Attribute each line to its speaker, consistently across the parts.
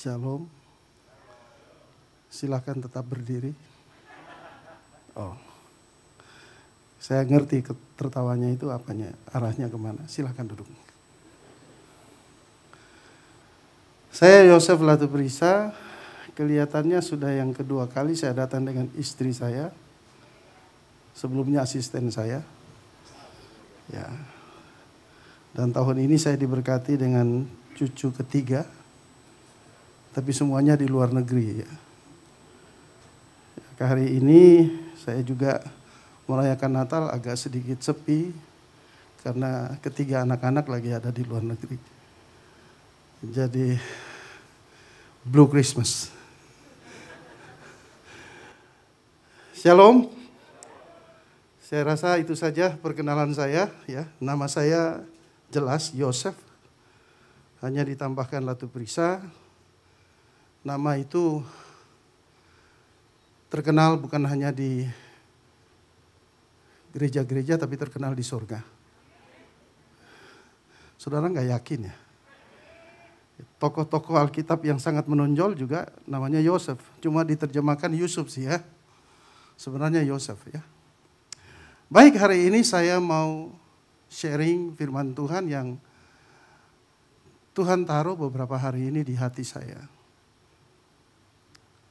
Speaker 1: Shalom. Silakan tetap berdiri. Oh, saya ngerti tertawanya itu apanya, arahnya kemana. Silakan duduk. Saya Yosef Latuprisa. Kelihatannya sudah yang kedua kali saya datang dengan istri saya. Sebelumnya asisten saya. Ya. Dan tahun ini saya diberkati dengan cucu ketiga. Tapi semuanya di luar negeri ya. Hari ini saya juga merayakan Natal agak sedikit sepi karena ketiga anak-anak lagi ada di luar negeri. Jadi Blue Christmas. Shalom. Saya rasa itu saja perkenalan saya ya. Nama saya jelas Yosef. Hanya ditambahkan Latuprisa. Nama itu terkenal bukan hanya di gereja-gereja tapi terkenal di surga. Saudara nggak yakin ya? Tokoh-tokoh Alkitab yang sangat menonjol juga namanya Yosef. Cuma diterjemahkan Yusuf sih ya. Sebenarnya Yosef ya. Baik, hari ini saya mau sharing firman Tuhan yang Tuhan taruh beberapa hari ini di hati saya.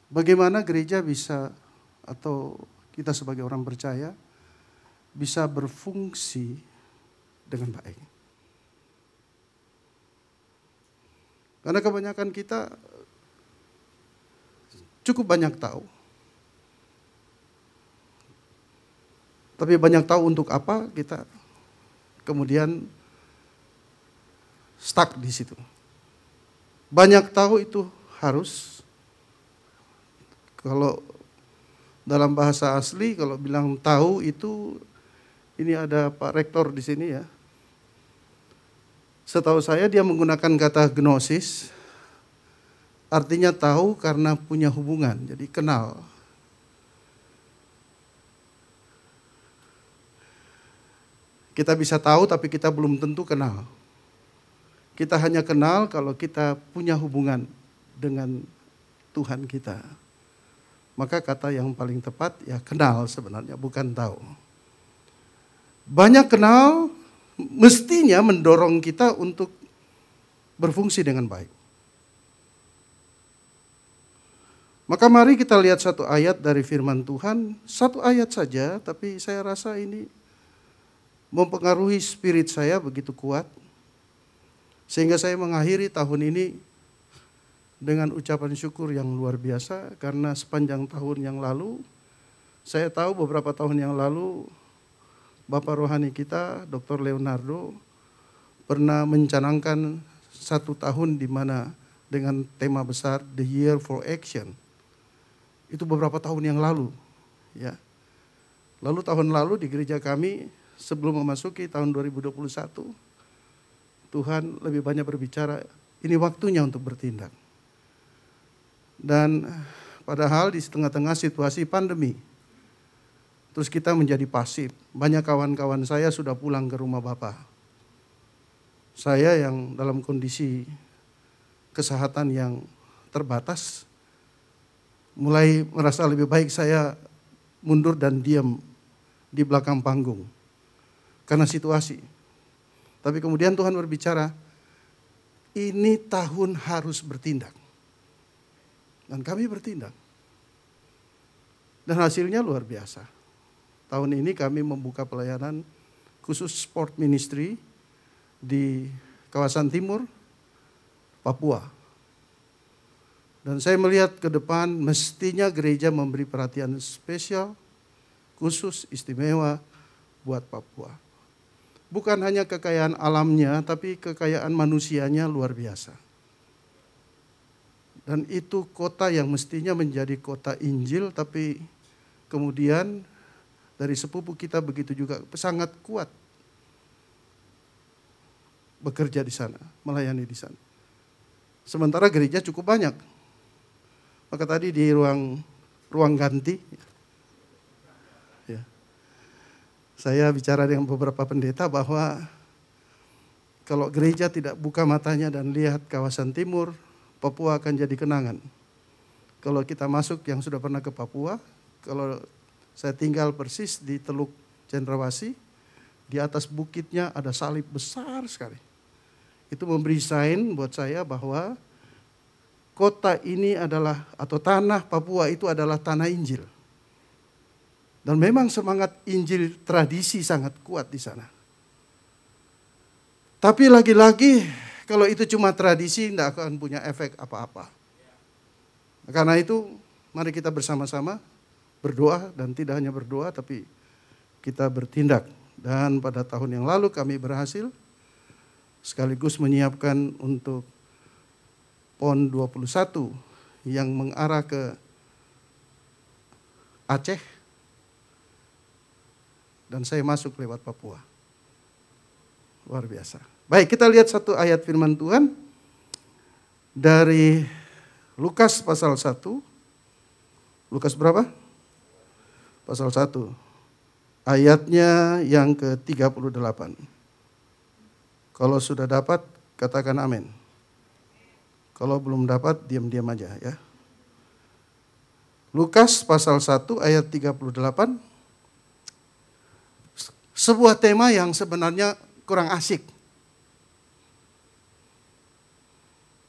Speaker 1: Bagaimana gereja bisa, atau kita sebagai orang percaya, bisa berfungsi dengan baik. Karena kebanyakan kita cukup banyak tahu. Tapi banyak tahu untuk apa kita kemudian stuck di situ. Banyak tahu itu harus. Kalau dalam bahasa asli, kalau bilang tahu itu, ini ada Pak Rektor di sini ya. Setahu saya dia menggunakan kata gnosis, artinya tahu karena punya hubungan, jadi kenal. Kita bisa tahu tapi kita belum tentu kenal. Kita hanya kenal kalau kita punya hubungan dengan Tuhan kita. Maka kata yang paling tepat ya kenal sebenarnya, bukan tahu. Banyak kenal mestinya mendorong kita untuk berfungsi dengan baik. Maka mari kita lihat satu ayat dari firman Tuhan. Satu ayat saja, tapi saya rasa ini mempengaruhi spirit saya begitu kuat. Sehingga saya mengakhiri tahun ini dengan ucapan syukur yang luar biasa, karena sepanjang tahun yang lalu, saya tahu beberapa tahun yang lalu, Bapak Rohani kita, Dr. Leonardo, pernah mencanangkan 1 tahun di mana dengan tema besar The Year for Action. Itu beberapa tahun yang lalu. Ya. Lalu tahun lalu di gereja kami, sebelum memasuki tahun 2021, Tuhan lebih banyak berbicara, ini waktunya untuk bertindak. Dan padahal di tengah-tengah situasi pandemi, terus kita menjadi pasif. Banyak kawan-kawan saya sudah pulang ke rumah Bapak. Saya yang dalam kondisi kesehatan yang terbatas, mulai merasa lebih baik saya mundur dan diam di belakang panggung. Karena situasi. Tapi kemudian Tuhan berbicara, ini tahun harus bertindak. Dan kami bertindak. Dan hasilnya luar biasa. Tahun ini kami membuka pelayanan khusus sport ministry di kawasan timur Papua. Dan saya melihat ke depan mestinya gereja memberi perhatian spesial, khusus, istimewa buat Papua. Bukan hanya kekayaan alamnya, tapi kekayaan manusianya luar biasa. Dan itu kota yang mestinya menjadi kota Injil, tapi kemudian dari sepupu kita begitu juga sangat kuat bekerja di sana, melayani di sana. Sementara gereja cukup banyak. Maka tadi di ruang ganti, ya, saya bicara dengan beberapa pendeta bahwa kalau gereja tidak buka matanya dan lihat kawasan timur, Papua akan jadi kenangan. Kalau kita masuk yang sudah pernah ke Papua, kalau saya tinggal persis di Teluk Cendrawasih, di atas bukitnya ada salib besar sekali. Itu memberi sign buat saya bahwa kota ini adalah, atau tanah Papua itu adalah tanah Injil. Dan memang semangat Injil tradisi sangat kuat di sana. Tapi lagi-lagi kalau itu cuma tradisi tidak akan punya efek apa-apa. Karena itu mari kita bersama-sama berdoa, dan tidak hanya berdoa tapi kita bertindak. Dan pada tahun yang lalu kami berhasil sekaligus menyiapkan untuk PON 21 yang mengarah ke Aceh, dan saya masuk lewat Papua. Luar biasa. Baik, kita lihat satu ayat firman Tuhan dari Lukas pasal 1. Lukas berapa? Pasal 1. Ayatnya yang ke-38. Kalau sudah dapat, katakan amin. Kalau belum dapat, diam-diam aja ya. Lukas pasal 1 ayat 38. Sebuah tema yang sebenarnya kurang asik.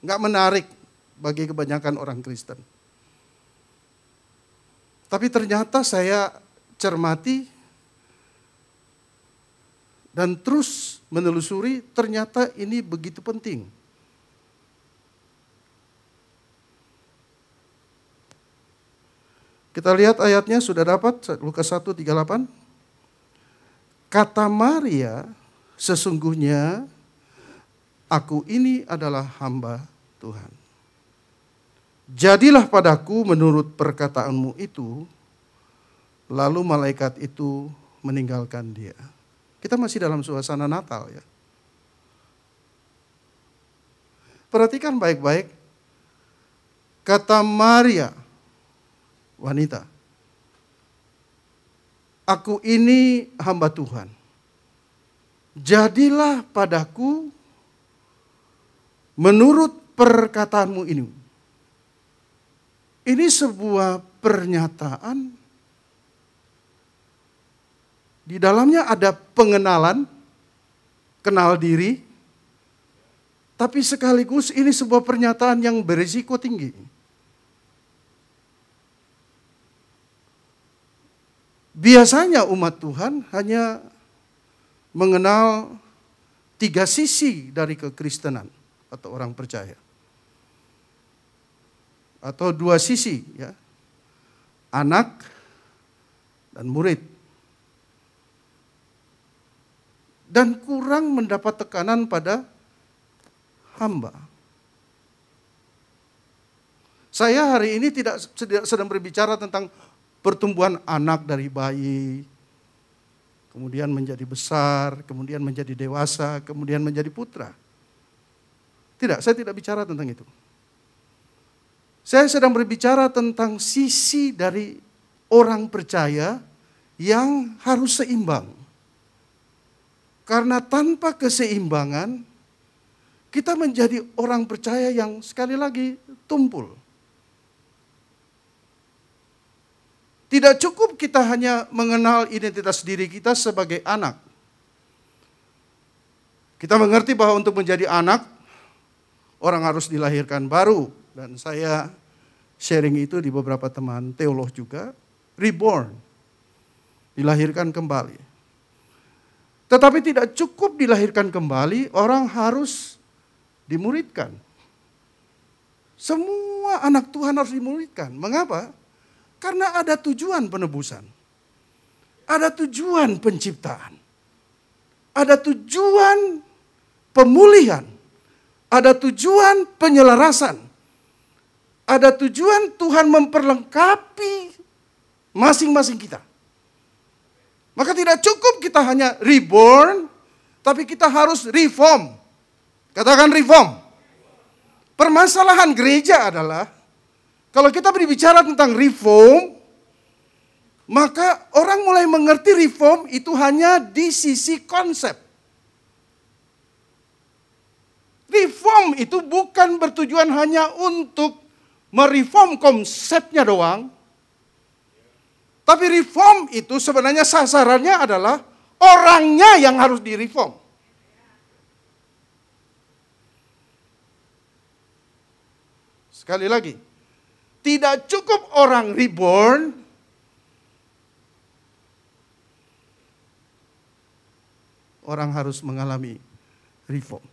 Speaker 1: Nggak menarik bagi kebanyakan orang Kristen. Tapi ternyata saya cermati dan terus menelusuri, ternyata ini begitu penting. Kita lihat ayatnya sudah dapat, Lukas 1:38. Kata Maria, sesungguhnya aku ini adalah hamba Tuhan. Jadilah padaku menurut perkataanmu itu. Lalu malaikat itu meninggalkan dia. Kita masih dalam suasana Natal ya. Perhatikan baik-baik. Kata Maria, wanita, aku ini hamba Tuhan. Jadilah padaku menurut perkataanmu ini. Ini sebuah pernyataan. Di dalamnya ada pengenalan, kenal diri. Tapi sekaligus ini sebuah pernyataan yang berisiko tinggi. Biasanya umat Tuhan hanya mengenal 3 sisi dari kekristenan atau orang percaya. Atau 2 sisi ya. Anak dan murid. Dan kurang mendapat tekanan pada hamba. Saya hari ini tidak sedang berbicara tentang pertumbuhan anak dari bayi, kemudian menjadi besar, kemudian menjadi dewasa, kemudian menjadi putra. Tidak, saya tidak bicara tentang itu. Saya sedang berbicara tentang sisi dari orang percaya yang harus seimbang. Karena tanpa keseimbangan, kita menjadi orang percaya yang sekali lagi tumpul. Tidak cukup kita hanya mengenal identitas diri kita sebagai anak. Kita mengerti bahwa untuk menjadi anak, orang harus dilahirkan baru. Dan saya sharing itu di beberapa teman teolog juga. Reborn. Dilahirkan kembali. Tetapi tidak cukup dilahirkan kembali, orang harus dimuridkan. Semua anak Tuhan harus dimuridkan. Mengapa? Karena ada tujuan penebusan. Ada tujuan penciptaan. Ada tujuan pemulihan. Ada tujuan penyelarasan. Ada tujuan Tuhan memperlengkapi masing-masing kita. Maka tidak cukup kita hanya reborn, tapi kita harus reform. Katakan reform. Permasalahan gereja adalah, kalau kita berbicara tentang reform, maka orang mulai mengerti reform itu hanya di sisi konsep. Reform reform itu bukan bertujuan hanya untuk mereform konsepnya doang. Tapi reform itu sebenarnya sasarannya adalah orangnya yang harus direform. Sekali lagi, tidak cukup orang reborn, orang harus mengalami reform.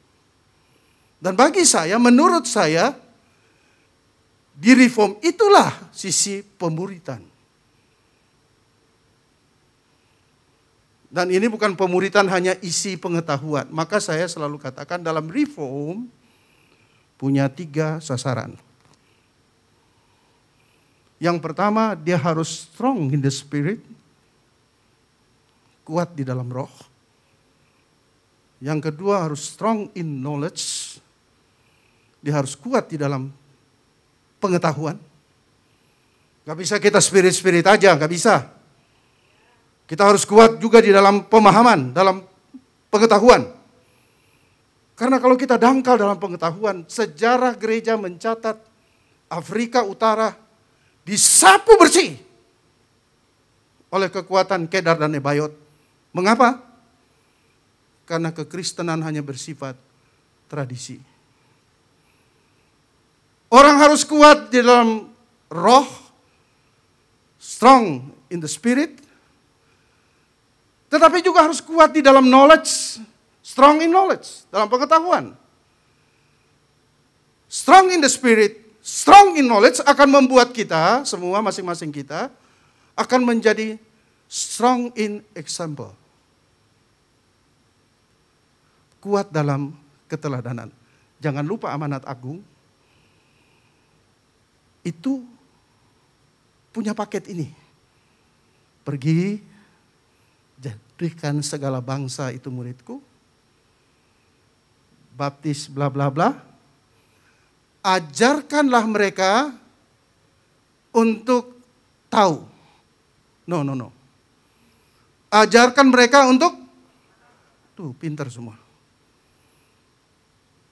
Speaker 1: Dan bagi saya, menurut saya, di reform itulah sisi pemuritan. Dan ini bukan pemuritan hanya isi pengetahuan. Maka saya selalu katakan dalam reform punya 3 sasaran. Yang pertama, dia harus strong in the spirit, kuat di dalam roh. Yang kedua harus strong in knowledge, dia harus kuat di dalam pengetahuan. Gak bisa kita spirit-spirit aja, gak bisa. Kita harus kuat juga di dalam pemahaman, dalam pengetahuan. Karena kalau kita dangkal dalam pengetahuan, sejarah gereja mencatat Afrika Utara disapu bersih oleh kekuatan Kedar dan Nebayot. Mengapa? Karena kekristenan hanya bersifat tradisi. Orang harus kuat di dalam roh, strong in the spirit, tetapi juga harus kuat di dalam knowledge, strong in knowledge, dalam pengetahuan. Strong in the spirit, strong in knowledge akan membuat kita, semua masing-masing kita, akan menjadi strong in example. Kuat dalam keteladanan. Jangan lupa amanat agung, itu punya paket ini. Pergi, jadikan segala bangsa itu muridku. Baptis bla bla bla. Ajarkanlah mereka untuk tahu. No. Ajarkan mereka untuk, tuh pintar semua.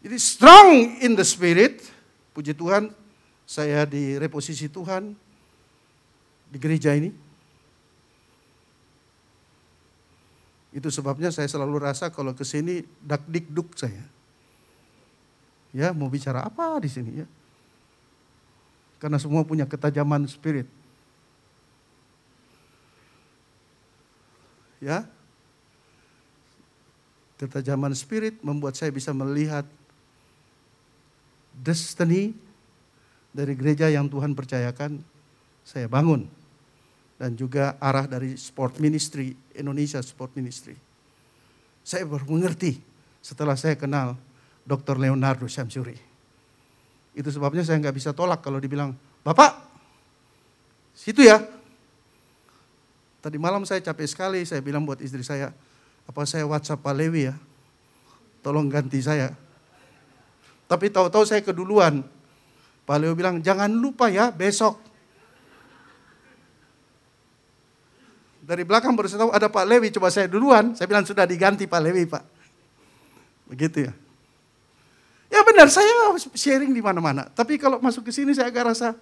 Speaker 1: Jadi strong in the spirit, puji Tuhan, saya di reposisi Tuhan di gereja ini. Itu sebabnya saya selalu rasa kalau ke sini dak-dik-duk saya. Ya, mau bicara apa di sini ya? Karena semua punya ketajaman spirit. Ya. Ketajaman spirit membuat saya bisa melihat destiny dari gereja yang Tuhan percayakan saya bangun. Dan juga arah dari sport ministry, Indonesia Sport Ministry. Saya baru mengerti setelah saya kenal Dr. Leonardo Syamsuri. Itu sebabnya saya nggak bisa tolak kalau dibilang, Bapak, situ ya. Tadi malam saya capek sekali, saya bilang buat istri saya, apa saya WhatsApp Pak Lewi ya, tolong ganti saya. Tapi tahu-tahu saya keduluan. Pak Lewi bilang, jangan lupa ya besok. Dari belakang baru saya tahu ada Pak Lewi, coba saya duluan. Saya bilang sudah diganti Pak Lewi Pak. Begitu ya. Ya benar, saya sharing di mana-mana. Tapi kalau masuk ke sini saya agak rasa,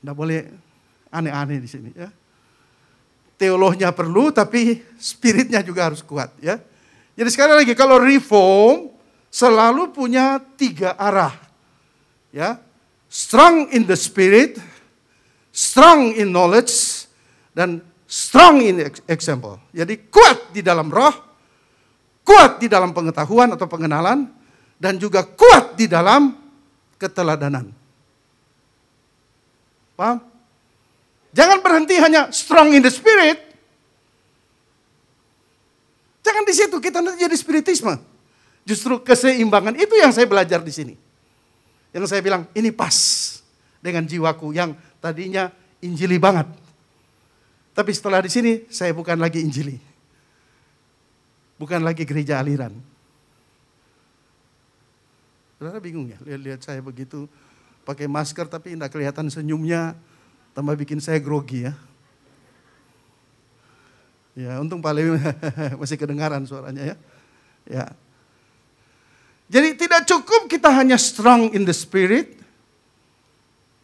Speaker 1: enggak boleh aneh-aneh di sini ya. Teolognya perlu, tapi spiritnya juga harus kuat ya. Jadi sekali lagi, kalau reform selalu punya 3 arah. Ya, strong in the spirit, strong in knowledge, dan strong in example. Jadi kuat di dalam roh, kuat di dalam pengetahuan atau pengenalan, dan juga kuat di dalam keteladanan. Paham? Jangan berhenti hanya strong in the spirit. Jangan di situ kita nanti jadi spiritisme. Justru keseimbangan itu yang saya belajar di sini. Yang saya bilang ini pas dengan jiwaku yang tadinya injili banget. Tapi setelah di sini saya bukan lagi injili. Bukan lagi gereja aliran. Saudara bingung ya, lihat saya begitu pakai masker tapi tidak kelihatan senyumnya, tambah bikin saya grogi ya. Ya, untung Pak Lewi masih kedengaran suaranya ya. Ya. Jadi tidak cukup kita hanya strong in the spirit.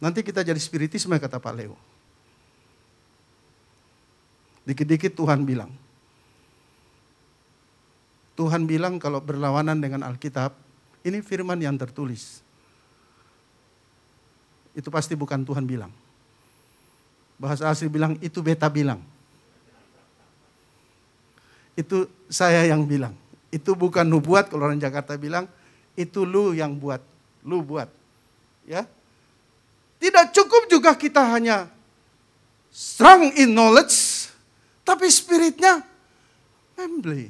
Speaker 1: Nanti kita jadi spiritisme kata Pak Leo. Dikit-dikit Tuhan bilang. Tuhan bilang kalau berlawanan dengan Alkitab, ini firman yang tertulis. Itu pasti bukan Tuhan bilang. Bahasa asli bilang, itu beta bilang. Itu saya yang bilang. Itu bukan nubuat, kalau orang Jakarta bilang, itu lu yang buat. Lu buat. Ya. Tidak cukup juga kita hanya strong in knowledge, tapi spiritnya membeli.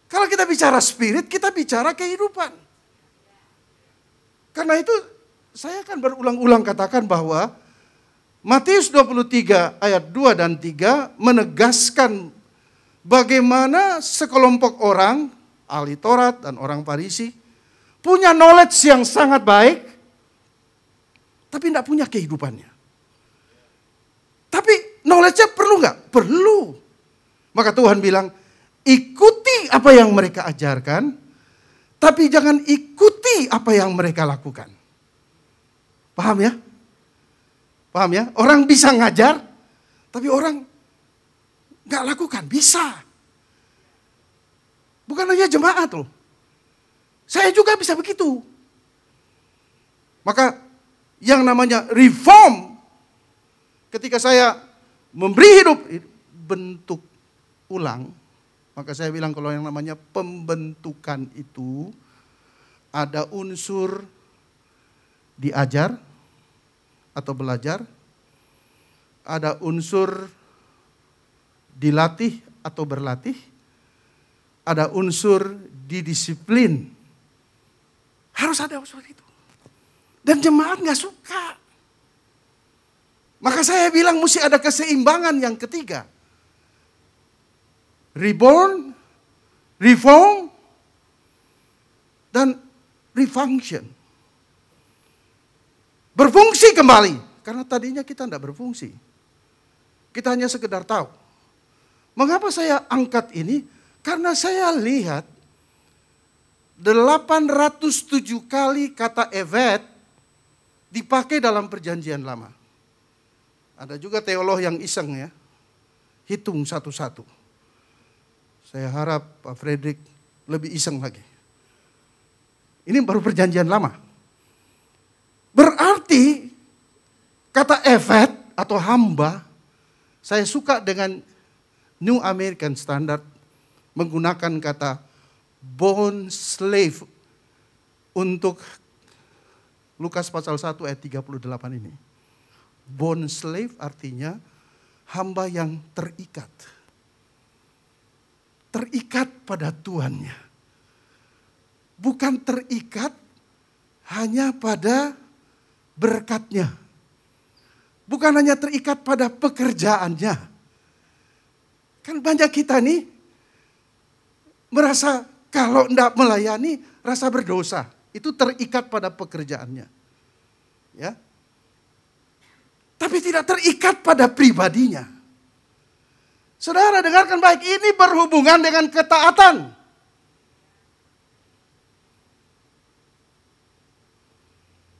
Speaker 1: Kalau kita bicara spirit, kita bicara kehidupan. Karena itu saya akan berulang-ulang katakan bahwa Matius 23 ayat 2 dan 3 menegaskan bagaimana sekelompok orang, ahli Taurat dan orang Farisi, punya knowledge yang sangat baik, tapi tidak punya kehidupannya. Tapi knowledge-nya perlu nggak? Perlu. Maka Tuhan bilang, ikuti apa yang mereka ajarkan, tapi jangan ikuti apa yang mereka lakukan. Paham ya? Paham ya? Orang bisa ngajar, tapi orang nggak lakukan. Bisa. Bukan hanya jemaat loh. Saya juga bisa begitu. Maka yang namanya reform, ketika saya memberi hidup, bentuk ulang, maka saya bilang kalau yang namanya pembentukan itu ada unsur diajar atau belajar, ada unsur dilatih atau berlatih, ada unsur didisiplin. Harus ada unsur itu. Dan jemaat gak suka. Maka saya bilang mesti ada keseimbangan yang ketiga. Reborn, reform, dan refunction. Berfungsi kembali. Karena tadinya kita tidak berfungsi. Kita hanya sekedar tahu. Mengapa saya angkat ini? Karena saya lihat 807 kali kata evet dipakai dalam perjanjian lama. Ada juga teolog yang iseng ya. Hitung satu-satu. Saya harap Pak Frederick lebih iseng lagi. Ini baru perjanjian lama. Berarti kata evet atau hamba, saya suka dengan New American Standard menggunakan kata bond slave untuk Lukas pasal 1 ayat 38 ini. Bond slave artinya hamba yang terikat. Terikat pada tuannya. Bukan terikat hanya pada berkatnya. Bukan hanya terikat pada pekerjaannya. Kan banyak kita nih merasa kalau tidak melayani rasa berdosa. Itu terikat pada pekerjaannya. Ya. Tapi tidak terikat pada pribadinya. Saudara dengarkan baik, ini berhubungan dengan ketaatan.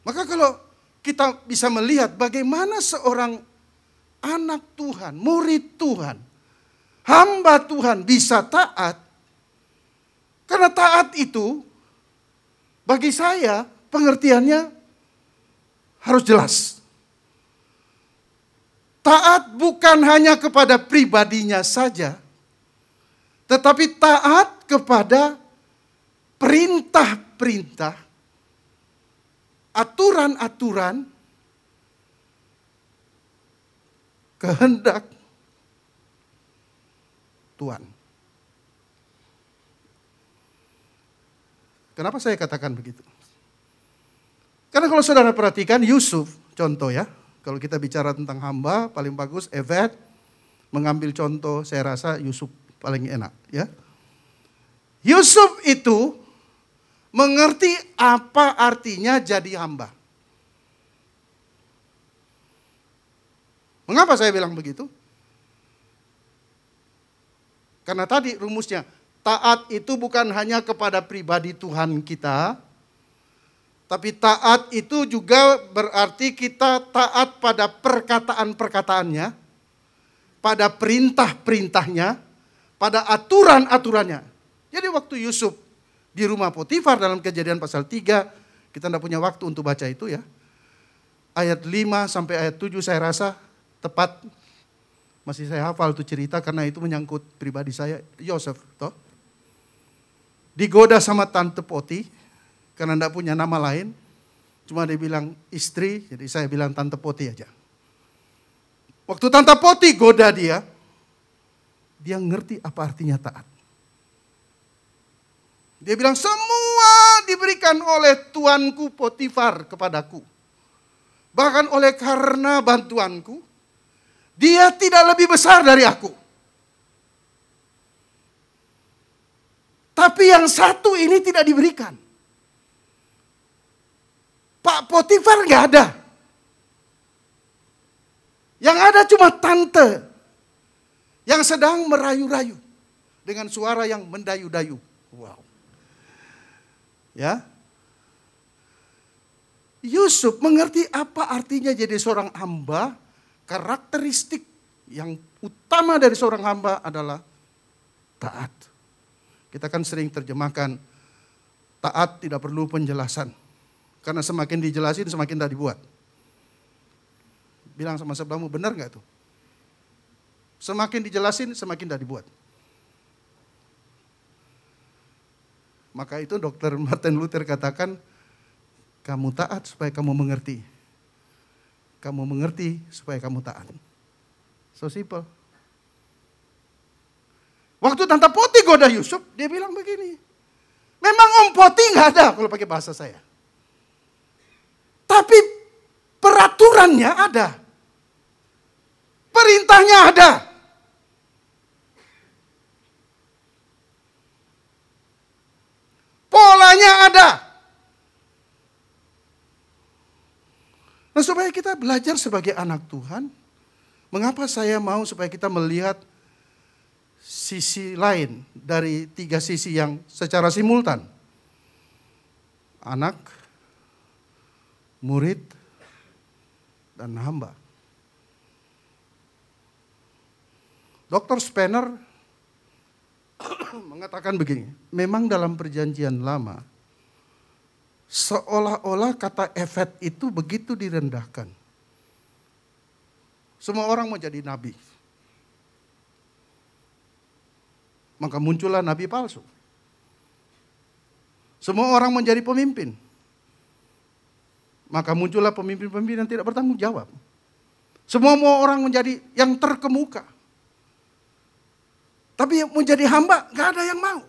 Speaker 1: Maka kalau kita bisa melihat bagaimana seorang anak Tuhan, murid Tuhan, hamba Tuhan bisa taat. Karena taat itu bagi saya pengertiannya harus jelas. Taat bukan hanya kepada pribadinya saja, tetapi taat kepada perintah-perintah, aturan-aturan, kehendak Tuhan. Kenapa saya katakan begitu? Karena kalau saudara perhatikan Yusuf, contoh ya. Kalau kita bicara tentang hamba, paling bagus evet, mengambil contoh saya rasa Yusuf paling enak ya. Yusuf itu mengerti apa artinya jadi hamba. Mengapa saya bilang begitu? Karena tadi rumusnya, taat itu bukan hanya kepada pribadi Tuhan kita, tapi taat itu juga berarti kita taat pada perkataan-perkataannya, pada perintah-perintahnya, pada aturan-aturannya. Jadi waktu Yusuf di rumah Potifar dalam Kejadian pasal 3, kita tidak punya waktu untuk baca itu ya. Ayat 5 sampai ayat 7 saya rasa tepat. Masih saya hafal itu cerita karena itu menyangkut pribadi saya, Yosef. Toh. Digoda sama Tante Poti. Karena tidak punya nama lain. Cuma dia bilang istri, jadi saya bilang Tante Poti aja. Waktu Tante Poti goda dia ngerti apa artinya taat. Dia bilang semua diberikan oleh tuanku Potifar kepadaku. Bahkan oleh karena bantuanku, dia tidak lebih besar dari aku. Tapi yang satu ini tidak diberikan. Pak Potifar nggak ada. Yang ada cuma tante yang sedang merayu-rayu dengan suara yang mendayu-dayu. Wow. Ya. Yusuf mengerti apa artinya jadi seorang hamba. Karakteristik yang utama dari seorang hamba adalah taat. Kita kan sering terjemahkan taat tidak perlu penjelasan. Karena semakin dijelasin semakin tak dibuat. Bilang sama sebelahmu, benar gak tuh? Semakin dijelasin semakin tak dibuat. Maka itu Dr. Martin Luther katakan, kamu taat supaya kamu mengerti. Kamu mengerti supaya kamu taat. So simple. Waktu Tante Poti goda Yusuf, dia bilang begini. Memang Om Poti gak ada kalau pakai bahasa saya. Tapi peraturannya ada. Perintahnya ada. Polanya ada. Nah, supaya kita belajar sebagai anak Tuhan, mengapa saya mau supaya kita melihat sisi lain dari 3 sisi yang secara simultan. Anak, murid, dan hamba. Dr. Spener mengatakan begini, memang dalam perjanjian lama, seolah-olah kata efet itu begitu direndahkan. Semua orang mau jadi nabi. Maka muncullah nabi palsu. Semua orang menjadi pemimpin. Maka muncullah pemimpin-pemimpin yang tidak bertanggung jawab. Semua orang menjadi yang terkemuka. Tapi yang menjadi hamba gak ada yang mau.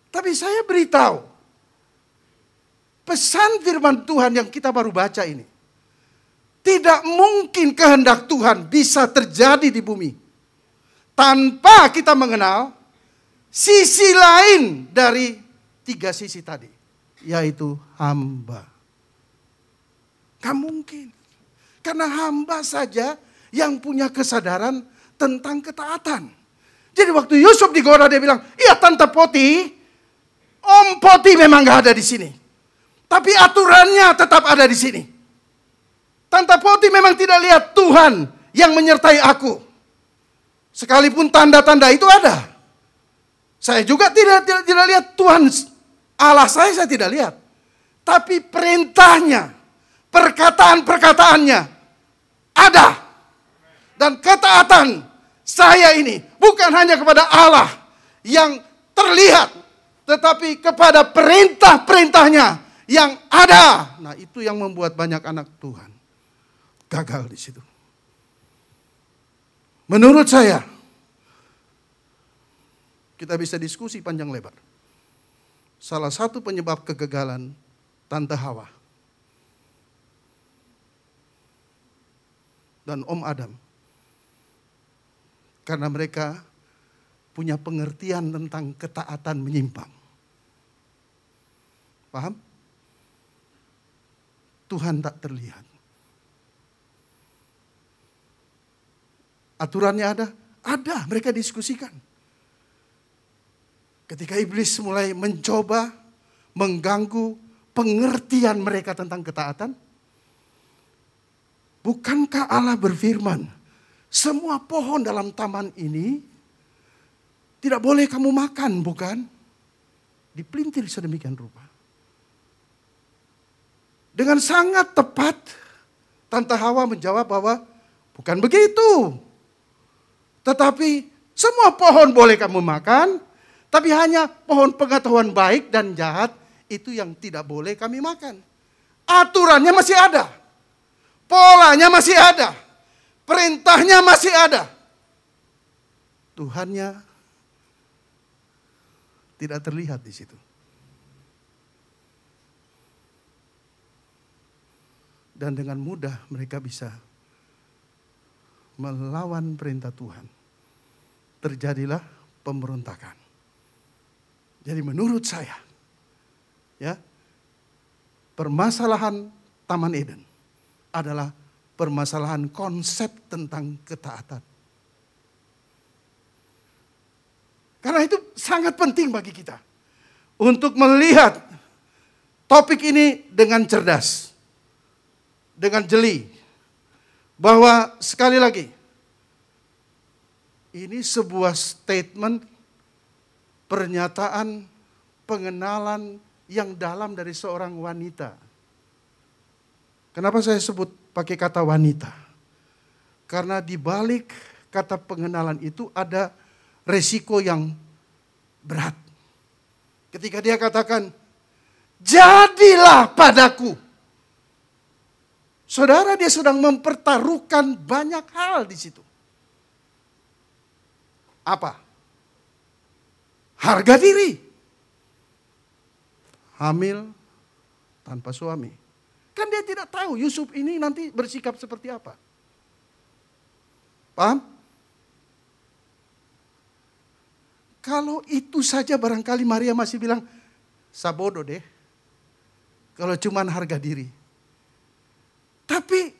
Speaker 1: Tapi saya beritahu, pesan firman Tuhan yang kita baru baca ini, tidak mungkin kehendak Tuhan bisa terjadi di bumi tanpa kita mengenal sisi lain dari 3 sisi tadi, yaitu hamba. Gak mungkin. Karena hamba saja yang punya kesadaran tentang ketaatan. Jadi waktu Yusuf digoda dia bilang, iya Tante Poti, Om Poti memang gak ada di sini. Tapi aturannya tetap ada di sini. Tante Poti memang tidak lihat Tuhan yang menyertai aku. Sekalipun tanda-tanda itu ada. Saya juga tidak lihat Tuhan Allah saya tidak lihat. Tapi perintahnya, perkataan-perkataannya ada. Dan ketaatan saya ini bukan hanya kepada Allah yang terlihat, tetapi kepada perintah-perintahnya yang ada. Nah, itu yang membuat banyak anak Tuhan gagal di situ. Menurut saya, kita bisa diskusi panjang lebar. Salah satu penyebab kegagalan Tante Hawa dan Om Adam, karena mereka punya pengertian tentang ketaatan menyimpang. Paham? Tuhan tak terlihat. Aturannya ada? Ada, mereka diskusikan. Ketika iblis mulai mencoba mengganggu pengertian mereka tentang ketaatan, bukankah Allah berfirman, semua pohon dalam taman ini tidak boleh kamu makan, bukan? Dipelintir sedemikian rupa. Dengan sangat tepat, Tante Hawa menjawab bahwa bukan begitu. Tetapi semua pohon boleh kamu makan, tapi hanya pohon pengetahuan baik dan jahat itu yang tidak boleh kami makan. Aturannya masih ada. Polanya masih ada. Perintahnya masih ada. Tuhannya tidak terlihat di situ. Dan dengan mudah mereka bisa melawan perintah Tuhan. Terjadilah pemberontakan. Jadi menurut saya, ya, permasalahan Taman Eden adalah permasalahan konsep tentang ketaatan. Karena itu sangat penting bagi kita untuk melihat topik ini dengan cerdas, dengan jeli, bahwa sekali lagi ini sebuah statement, pernyataan, pengenalan yang dalam dari seorang wanita. Kenapa saya sebut pakai kata wanita? Karena di balik kata pengenalan itu ada resiko yang berat. Ketika dia katakan, jadilah padaku. Saudara, dia sedang mempertaruhkan banyak hal di situ. Apa? Harga diri. Hamil tanpa suami. Kan dia tidak tahu Yusuf ini nanti bersikap seperti apa. Paham? Kalau itu saja barangkali Maria masih bilang, sabodo deh. Kalau cuman harga diri. Tapi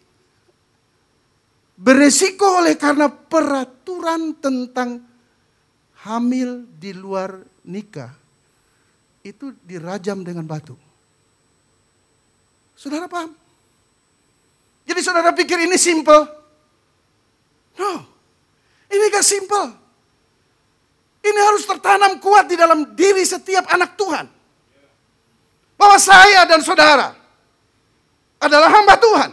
Speaker 1: beresiko oleh karena peraturan tentang hamil di luar nikah. Itu dirajam dengan batu. Saudara paham? Jadi saudara pikir ini simple? No, ini gak simple. Ini harus tertanam kuat di dalam diri setiap anak Tuhan. Bahwa saya dan saudara adalah hamba Tuhan.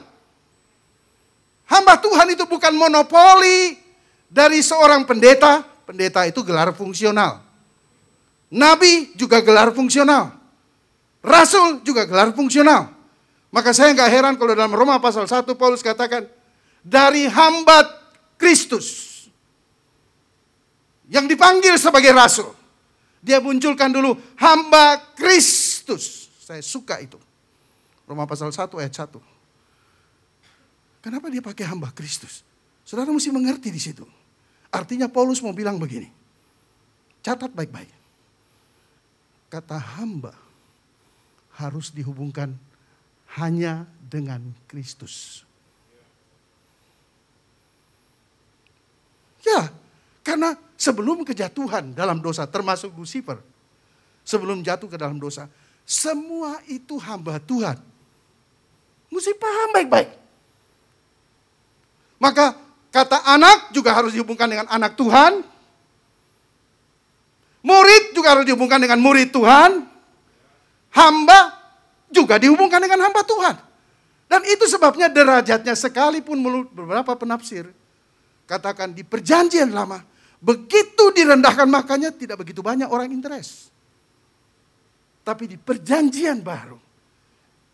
Speaker 1: Hamba Tuhan itu bukan monopoli dari seorang pendeta. Pendeta itu gelar fungsional. Nabi juga gelar fungsional. Rasul juga gelar fungsional. Maka saya nggak heran kalau dalam Roma pasal 1 Paulus katakan, dari hamba Kristus yang dipanggil sebagai rasul, dia munculkan dulu hamba Kristus. Saya suka itu. Roma pasal 1 ayat 1. Kenapa dia pakai hamba Kristus? Saudara mesti mengerti di situ. Artinya Paulus mau bilang begini. Catat baik-baik. Kata hamba harus dihubungkan hanya dengan Kristus. Ya, karena sebelum kejatuhan dalam dosa, termasuk Lucifer, sebelum jatuh ke dalam dosa, semua itu hamba Tuhan. Mesti paham baik-baik. Maka kata anak juga harus dihubungkan dengan anak Tuhan. Murid juga harus dihubungkan dengan murid Tuhan. Hamba juga dihubungkan dengan hamba Tuhan. Dan itu sebabnya derajatnya, sekalipun menurut beberapa penafsir katakan di perjanjian lama, begitu direndahkan makanya tidak begitu banyak orang interest. Tapi di perjanjian baru,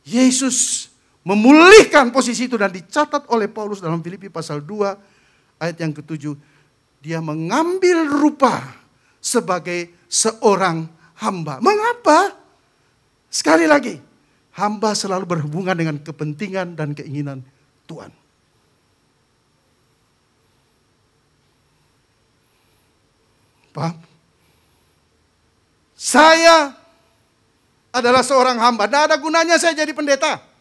Speaker 1: Yesus memulihkan posisi itu dan dicatat oleh Paulus dalam Filipi pasal 2 ayat yang ke-7. Dia mengambil rupa sebagai seorang hamba. Mengapa? Sekali lagi, hamba selalu berhubungan dengan kepentingan dan keinginan Tuhan. Paham? Saya adalah seorang hamba. Tidak ada gunanya saya jadi pendeta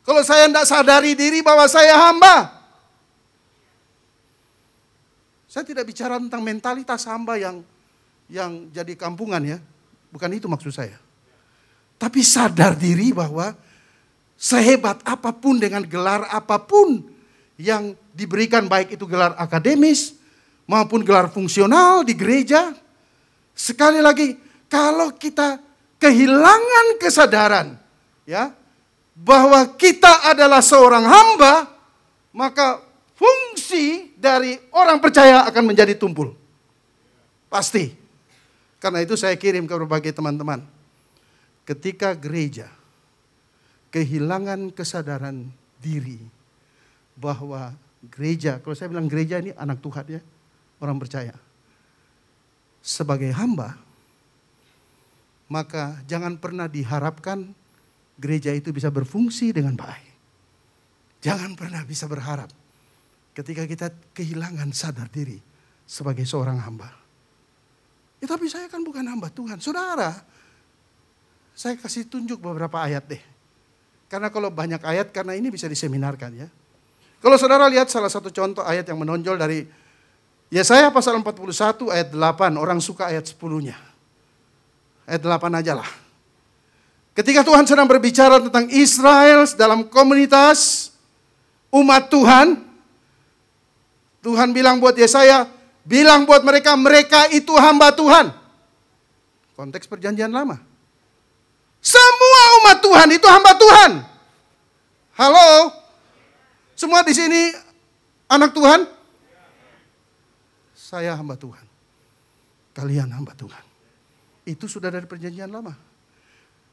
Speaker 1: kalau saya tidak sadari diri bahwa saya hamba. Saya tidak bicara tentang mentalitas hamba yang yang jadi kampungan ya. Bukan itu maksud saya. Tapi sadar diri bahwa sehebat apapun dengan gelar apapun yang diberikan, baik itu gelar akademis maupun gelar fungsional di gereja. Sekali lagi, kalau kita kehilangan kesadaran ya bahwa kita adalah seorang hamba, maka fungsi dari orang percaya akan menjadi tumpul. Pasti. Karena itu saya kirim ke berbagai teman-teman. Ketika gereja kehilangan kesadaran diri bahwa gereja, kalau saya bilang gereja ini anak Tuhan ya, orang percaya. Sebagai hamba, maka jangan pernah diharapkan gereja itu bisa berfungsi dengan baik. Jangan pernah bisa berharap ketika kita kehilangan sadar diri sebagai seorang hamba. Ya, tapi saya kan bukan hamba Tuhan. Saudara, saya kasih tunjuk beberapa ayat deh. Karena kalau banyak ayat, karena ini bisa diseminarkan ya. Kalau saudara lihat salah satu contoh ayat yang menonjol dari Yesaya pasal 41 ayat 8. Orang suka ayat 10-nya. Ayat 8 aja lah. Ketika Tuhan sedang berbicara tentang Israel dalam komunitas umat Tuhan. Tuhan bilang buat Yesaya, bilang buat mereka, mereka itu hamba Tuhan. Konteks perjanjian lama. Semua umat Tuhan itu hamba Tuhan. Halo? Semua di sini anak Tuhan? Saya hamba Tuhan. Kalian hamba Tuhan. Itu sudah dari perjanjian lama.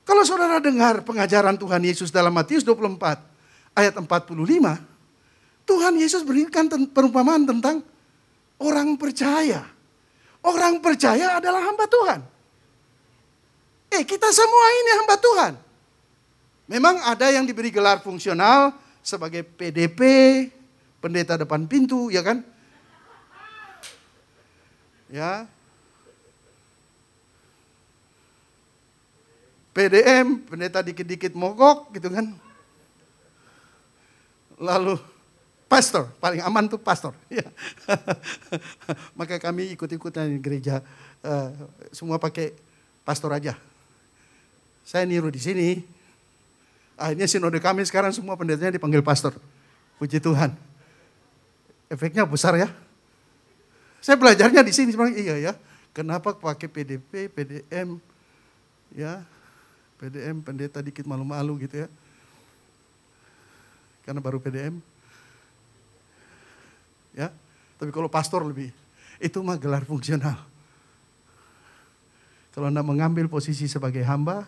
Speaker 1: Kalau saudara dengar pengajaran Tuhan Yesus dalam Matius 24 ayat 45, Tuhan Yesus berikan perumpamaan tentang orang percaya. Orang percaya adalah hamba Tuhan. Kita semua ini hamba Tuhan. Memang ada yang diberi gelar fungsional sebagai PDP, pendeta depan pintu, ya kan? Ya. PDM, pendeta dikit-dikit mogok gitu kan. Lalu pastor, paling aman tuh pastor. Ya. Maka kami ikut-ikutan gereja, semua pakai pastor aja. Saya niru di sini. Akhirnya sinode kami sekarang semua pendetanya dipanggil pastor. Puji Tuhan. Efeknya besar ya. Saya belajarnya di sini sebenarnya, iya ya. Kenapa pakai PDP, PDM, ya, PDM pendeta dikit malu-malu gitu ya. Karena baru PDM. Ya, tapi kalau pastor lebih, itu mah gelar fungsional. Kalau Anda mengambil posisi sebagai hamba,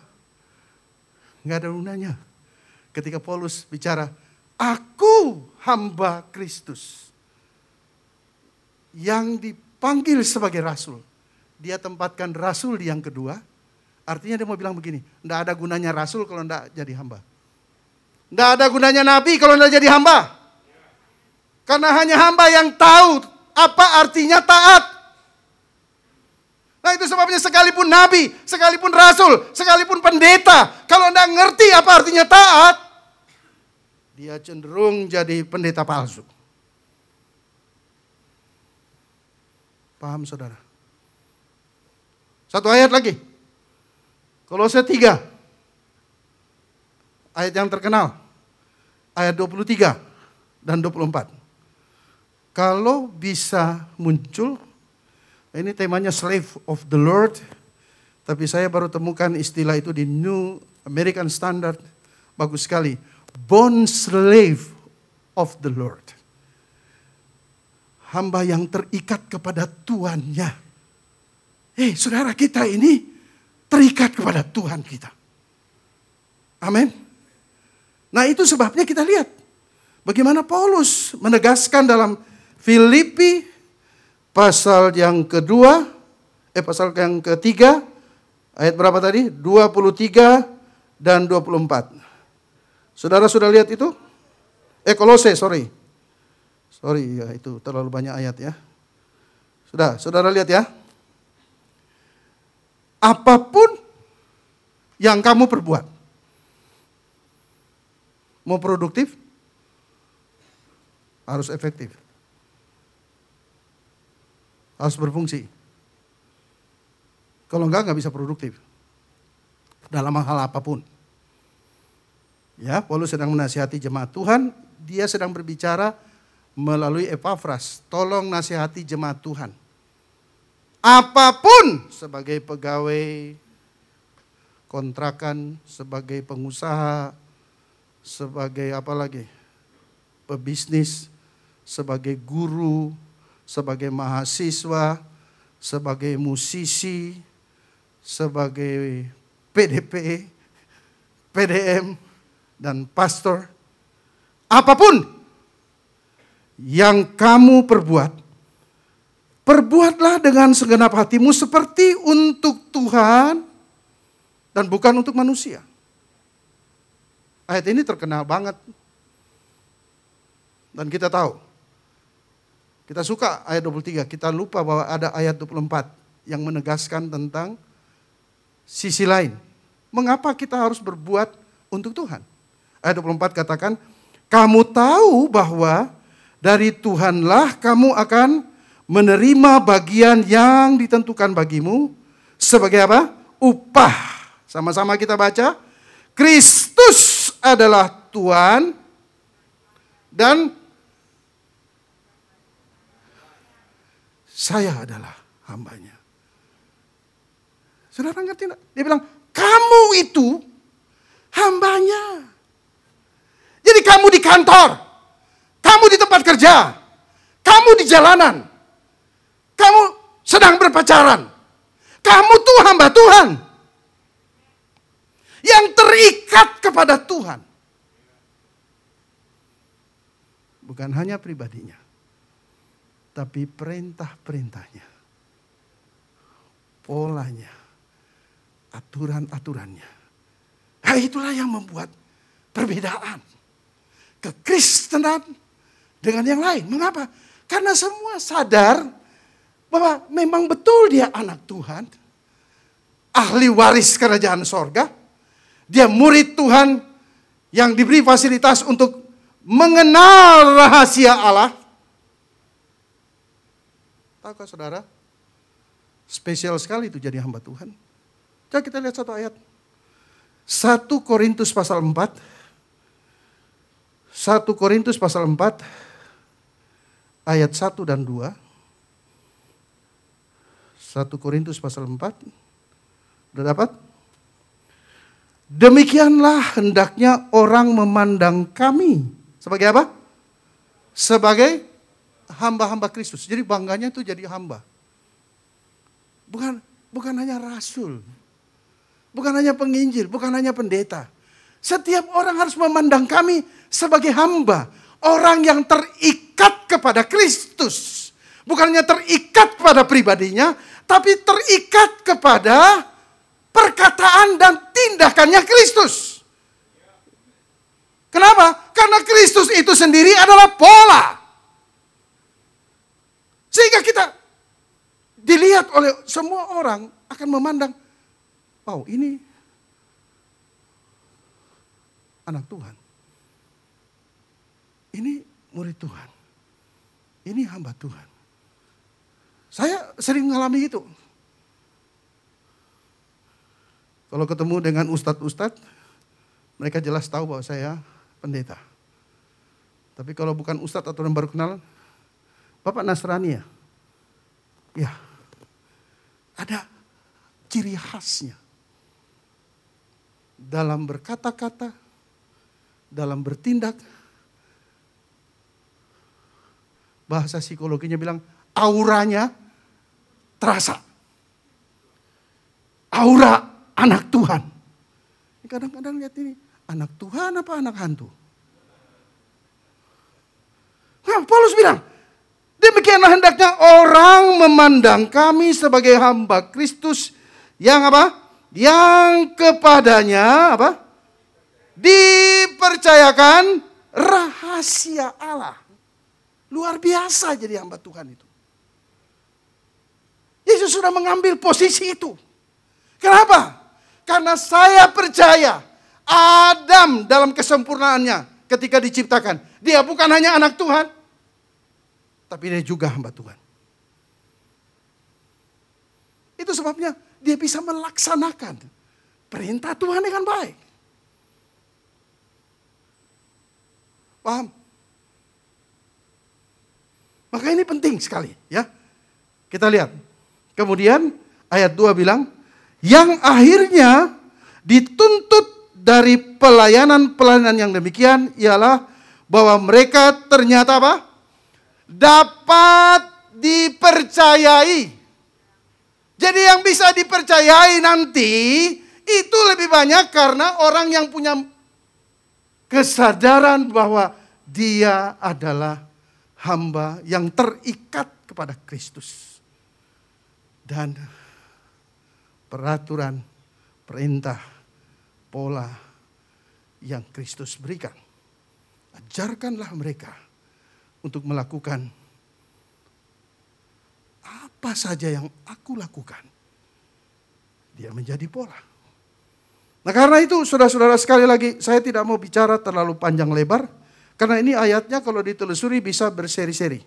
Speaker 1: nggak ada gunanya. Ketika Paulus bicara, aku hamba Kristus yang dipanggil sebagai rasul. Dia tempatkan rasul di yang kedua. Artinya dia mau bilang begini, nggak ada gunanya rasul kalau nggak jadi hamba. Nggak ada gunanya nabi kalau nggak jadi hamba. Karena hanya hamba yang tahu apa artinya taat. Nah itu sebabnya sekalipun nabi, sekalipun rasul, sekalipun pendeta, kalau nggak ngerti apa artinya taat, dia cenderung jadi pendeta palsu. Paham saudara? Satu ayat lagi. Kolose 3. Ayat yang terkenal. Ayat 23 dan 24. Kalau bisa muncul, ini temanya slave of the Lord. Tapi saya baru temukan istilah itu di New American Standard. Bagus sekali. Bond slave of the Lord. Hamba yang terikat kepada tuannya. Saudara kita ini terikat kepada Tuhan kita. Amin. Nah itu sebabnya kita lihat. Bagaimana Paulus menegaskan dalam Filipi pasal yang kedua, pasal yang ketiga, ayat berapa tadi? 23 dan 24. Saudara sudah lihat itu? Kolose, sorry ya, itu terlalu banyak ayat ya. Sudah, saudara lihat ya. Apapun yang kamu perbuat, mau produktif, harus efektif. Harus berfungsi. Kalau enggak bisa produktif. Dalam hal apapun. Ya, Paulus sedang menasihati jemaat Tuhan. Dia sedang berbicara melalui Epafras. Tolong nasihati jemaat Tuhan. Apapun sebagai pegawai kontrakan, sebagai pengusaha, sebagai apa lagi? Pebisnis, sebagai guru, sebagai mahasiswa, sebagai musisi, sebagai PDP, PDM, dan pastor. Apapun yang kamu perbuat, perbuatlah dengan segenap hatimu seperti untuk Tuhan dan bukan untuk manusia. Ayat ini terkenal banget. Dan kita tahu. Kita suka ayat 23. Kita lupa bahwa ada ayat 24 yang menegaskan tentang sisi lain. Mengapa kita harus berbuat untuk Tuhan? Ayat 24 katakan, kamu tahu bahwa dari Tuhanlah kamu akan menerima bagian yang ditentukan bagimu sebagai apa? Upah. Sama-sama kita baca. Kristus adalah Tuhan dan saya adalah hambanya. Saudara ngerti enggak? Dia bilang, kamu itu hambanya. Jadi kamu di kantor, kamu di tempat kerja, kamu di jalanan, kamu sedang berpacaran, kamu tuh hamba Tuhan. Yang terikat kepada Tuhan. Bukan hanya pribadinya, tapi perintah-perintahnya, polanya, aturan-aturannya. Nah, itulah yang membuat perbedaan kekristenan dengan yang lain. Mengapa? Karena semua sadar bahwa memang betul dia anak Tuhan, ahli waris kerajaan sorga, dia murid Tuhan yang diberi fasilitas untuk mengenal rahasia Allah. Tahukah saudara? Spesial sekali itu jadi hamba Tuhan. Coba kita lihat satu ayat. 1 Korintus pasal 4. 1 Korintus pasal 4 ayat 1 dan 2. 1 Korintus pasal 4. Udah dapat? Demikianlah hendaknya orang memandang kami. Sebagai apa? Sebagai hamba-hamba Kristus. Jadi bangganya itu jadi hamba. Bukan hanya rasul. Bukan hanya penginjil, bukan hanya pendeta. Setiap orang harus memandang kami sebagai hamba. Orang yang terikat kepada Kristus. Bukan hanya terikat kepada pribadinya, tapi terikat kepada perkataan dan tindakannya Kristus. Kenapa? Karena Kristus itu sendiri adalah pola. Sehingga kita dilihat oleh semua orang akan memandang, oh ini anak Tuhan. Ini murid Tuhan. Ini hamba Tuhan. Saya sering mengalami itu. Kalau ketemu dengan ustadz-ustadz, mereka jelas tahu bahwa saya pendeta. Tapi kalau bukan ustadz atau yang baru kenal, Bapak Nasrani ya? Ya, ada ciri khasnya. Dalam berkata-kata, dalam bertindak, bahasa psikologinya bilang auranya terasa. Aura anak Tuhan. Kadang-kadang lihat ini, anak Tuhan apa anak hantu? Nah, Paulus bilang, demikianlah hendaknya orang memandang kami sebagai hamba Kristus yang apa? Yang kepadanya apa? Dipercayakan rahasia Allah. Luar biasa jadi hamba Tuhan itu. Yesus sudah mengambil posisi itu. Kenapa? Karena saya percaya Adam dalam kesempurnaannya ketika diciptakan. Dia bukan hanya anak Tuhan, tapi dia juga hamba Tuhan. Itu sebabnya dia bisa melaksanakan perintah Tuhan dengan baik. Paham? Maka ini penting sekali ya. Kita lihat. Kemudian ayat 2 bilang, yang akhirnya dituntut dari pelayanan-pelayanan yang demikian ialah bahwa mereka ternyata apa? Dapat dipercayai. Jadi yang bisa dipercayai nanti itu lebih banyak karena orang yang punya kesadaran bahwa dia adalah hamba yang terikat kepada Kristus. Dan peraturan, perintah, pola yang Kristus berikan. Ajarkanlah mereka untuk melakukan apa saja yang aku lakukan. Dia menjadi pola. Nah karena itu saudara-saudara, sekali lagi saya tidak mau bicara terlalu panjang lebar. Karena ini ayatnya kalau ditelusuri bisa berseri-seri.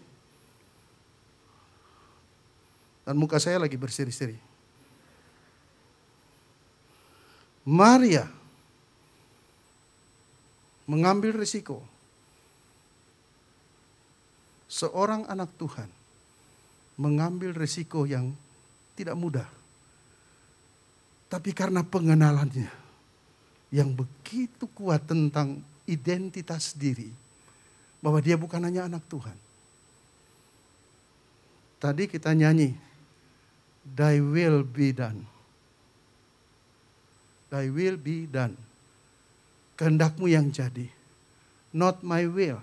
Speaker 1: Dan muka saya lagi berseri-seri. Maria mengambil risiko. Seorang anak Tuhan mengambil risiko yang tidak mudah. Tapi karena pengenalannya yang begitu kuat tentang identitas diri, bahwa dia bukan hanya anak Tuhan. Tadi kita nyanyi, Thy will be done. Thy will be done. Kehendakmu yang jadi. Not my will.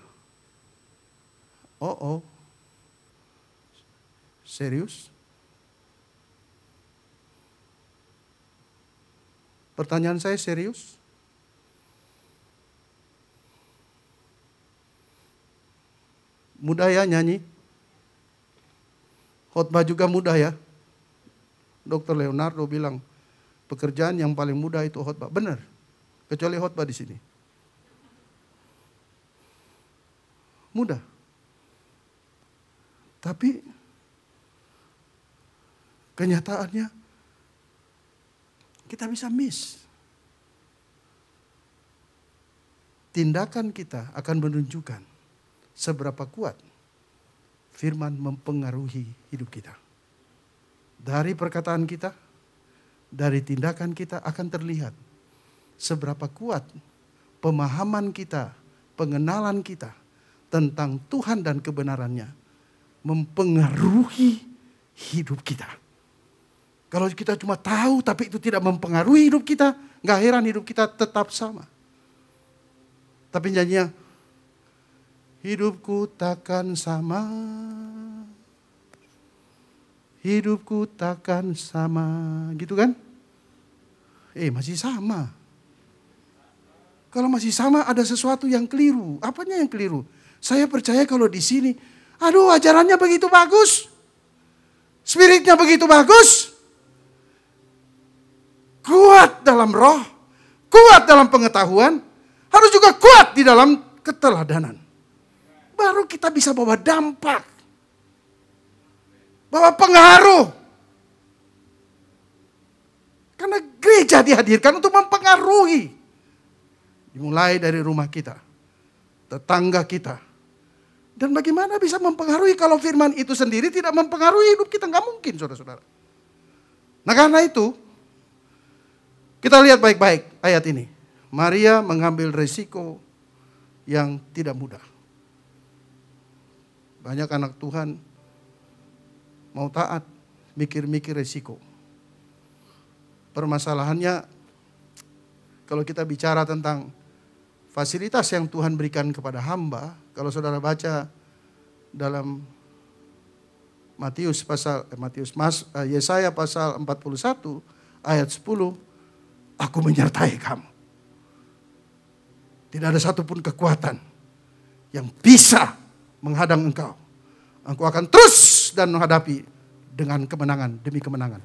Speaker 1: Oh. Serius? Pertanyaan saya serius? Mudah ya nyanyi? Khotbah juga mudah ya? Dr. Leonardo bilang, pekerjaan yang paling mudah itu khotbah. Benar, kecuali khotbah di sini. Mudah. Tapi kenyataannya kita bisa miss. Tindakan kita akan menunjukkan seberapa kuat firman mempengaruhi hidup kita. Dari perkataan kita, dari tindakan kita akan terlihat seberapa kuat pemahaman kita, pengenalan kita tentang Tuhan dan kebenarannya mempengaruhi hidup kita. Kalau kita cuma tahu tapi itu tidak mempengaruhi hidup kita, gak heran hidup kita tetap sama. Tapi nyanyinya, hidupku takkan sama. Hidupku takkan sama. Gitu kan? Masih sama. Kalau masih sama ada sesuatu yang keliru. Apanya yang keliru? Saya percaya kalau di sini, aduh ajarannya begitu bagus. Spiritnya begitu bagus. Kuat dalam roh. Kuat dalam pengetahuan. Harus juga kuat di dalam keteladanan. Baru kita bisa bawa dampak. Bawa pengaruh. Karena gereja dihadirkan untuk mempengaruhi. Dimulai dari rumah kita. Tetangga kita. Dan bagaimana bisa mempengaruhi kalau firman itu sendiri tidak mempengaruhi hidup kita? Nggak mungkin saudara-saudara. Nah karena itu. Kita lihat baik-baik ayat ini. Maria mengambil resiko yang tidak mudah. Banyak anak Tuhan mau taat, mikir-mikir resiko. Permasalahannya, kalau kita bicara tentang fasilitas yang Tuhan berikan kepada hamba, kalau saudara baca dalam Yesaya pasal 41 ayat 10, aku menyertai kamu. Tidak ada satupun kekuatan yang bisa menghadang engkau. Engkau akan terus dan menghadapi dengan kemenangan demi kemenangan.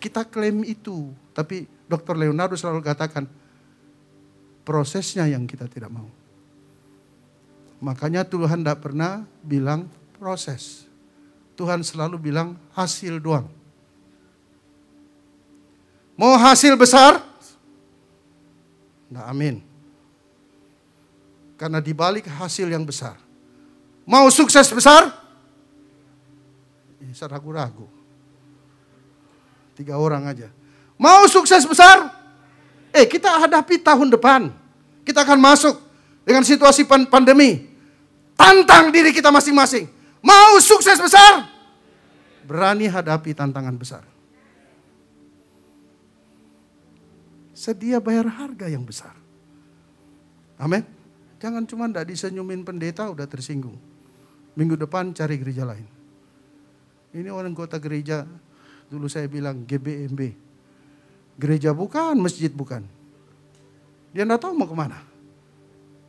Speaker 1: Kita klaim itu, tapi Dr. Leonardo selalu katakan prosesnya yang kita tidak mau. Makanya Tuhan tidak pernah bilang proses. Tuhan selalu bilang hasil doang. Mau hasil besar? Nah, amin. Karena di balik hasil yang besar. Mau sukses besar? Ini saya ragu-ragu. 3 orang aja. Mau sukses besar? Kita hadapi tahun depan. Kita akan masuk dengan situasi pandemi. Tantang diri kita masing-masing. Mau sukses besar? Berani hadapi tantangan besar. Sedia bayar harga yang besar. Amin. Jangan cuma tidak disenyumin pendeta udah tersinggung. Minggu depan cari gereja lain. Ini orang anggota gereja, dulu saya bilang GBMB. Gereja bukan, masjid bukan. Dia tidak tahu mau kemana.